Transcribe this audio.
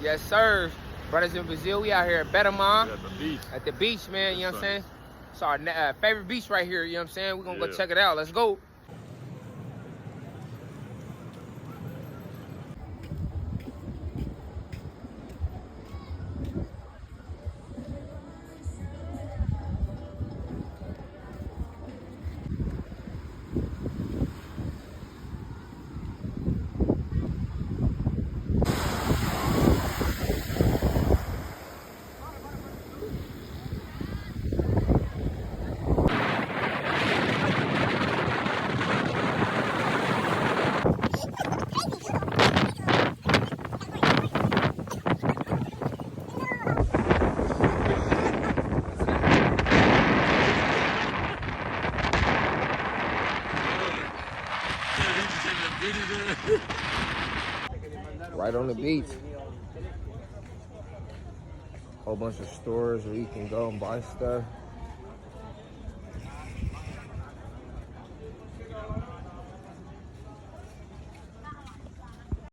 Yes, sir. Brothers in Brazil, we out here at Betamon. At the beach. At the beach, man, you know what I'm saying? It's our favorite beach right here, you know what I'm saying? We're gonna go check it out. Let's go. Right on the beach. Whole bunch of stores where you can go and buy stuff.